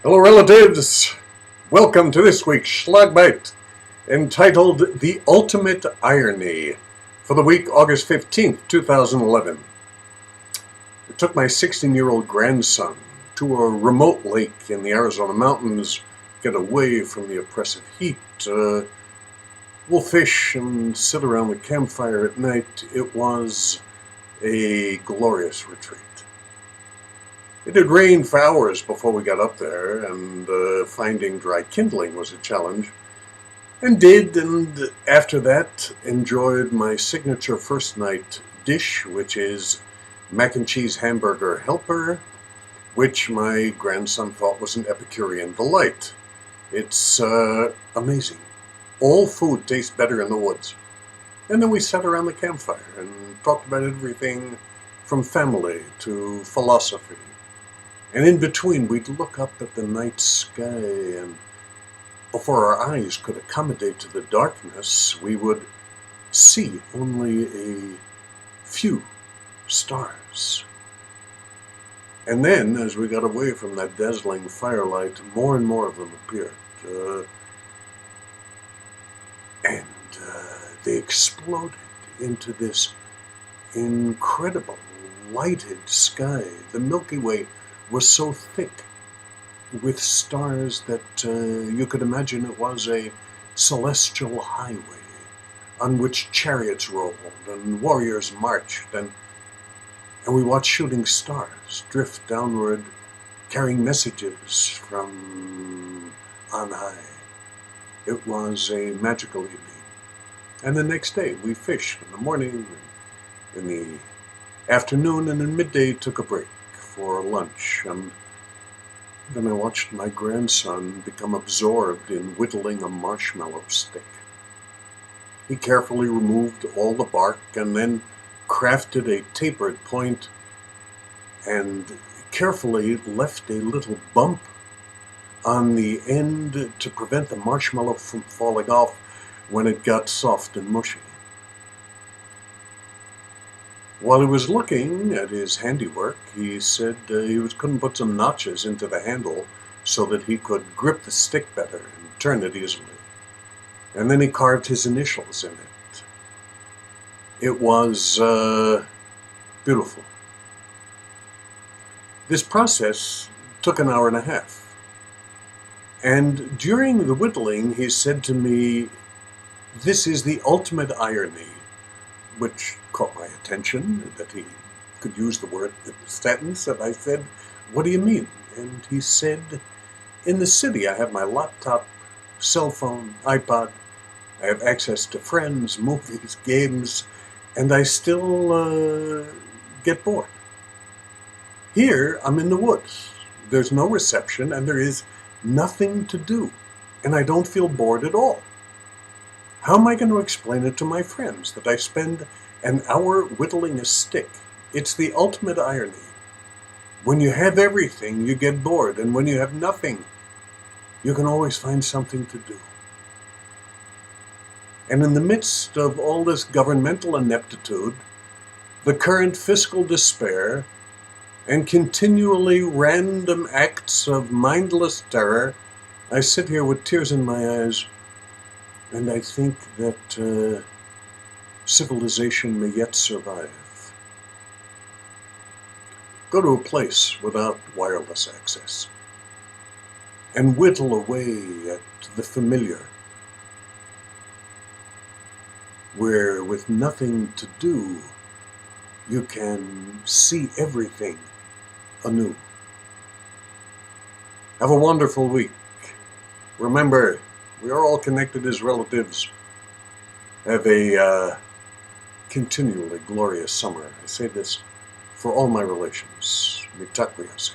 Hello relatives, welcome to this week's Schlag Bite, entitled The Ultimate Irony, for the week August 15th, 2011. I took my 16-year-old grandson to a remote lake in the Arizona mountains, get away from the oppressive heat. We'll fish and sit around the campfire at night. It was a glorious retreat. It had rained for hours before we got up there, and finding dry kindling was a challenge. And after that, enjoyed my signature first night dish, which is mac and cheese hamburger helper, which my grandson thought was an epicurean delight. It's amazing. All food tastes better in the woods. And then we sat around the campfire and talked about everything from family to philosophy. And in between, we'd look up at the night sky, and before our eyes could accommodate to the darkness, we would see only a few stars. And then, as we got away from that dazzling firelight, more and more of them appeared. They exploded into this incredible lighted sky. The Milky Way was so thick with stars that you could imagine it was a celestial highway on which chariots rolled and warriors marched, and we watched shooting stars drift downward, carrying messages from on high. It was a magical evening. And the next day we fished in the morning, in the afternoon, and in midday took a break for lunch, and then I watched my grandson become absorbed in whittling a marshmallow stick. He carefully removed all the bark and then crafted a tapered point and carefully left a little bump on the end to prevent the marshmallow from falling off when it got soft and mushy. While he was looking at his handiwork, he said he couldn't put some notches into the handle so that he could grip the stick better and turn it easily. And then he carved his initials in it. It was beautiful. This process took an hour and a half. And during the whittling, he said to me, "This is the ultimate irony," which caught my attention, that he could use the word in the sentence. And I said, "What do you mean?" And he said, "In the city, I have my laptop, cell phone, iPod. I have access to friends, movies, games, and I still get bored. Here, I'm in the woods. There's no reception, and there is nothing to do, and I don't feel bored at all. How am I going to explain it to my friends that I spend an hour whittling a stick? It's the ultimate irony. When you have everything, you get bored, and when you have nothing, you can always find something to do." And in the midst of all this governmental ineptitude, the current fiscal despair, and continually random acts of mindless terror, I sit here with tears in my eyes, and I think that civilization may yet survive. Go to a place without wireless access and whittle away at the familiar, where with nothing to do, you can see everything anew. Have a wonderful week. Remember, we are all connected as relatives. Have a continually glorious summer. I say this for all my relations. Mitakuyase.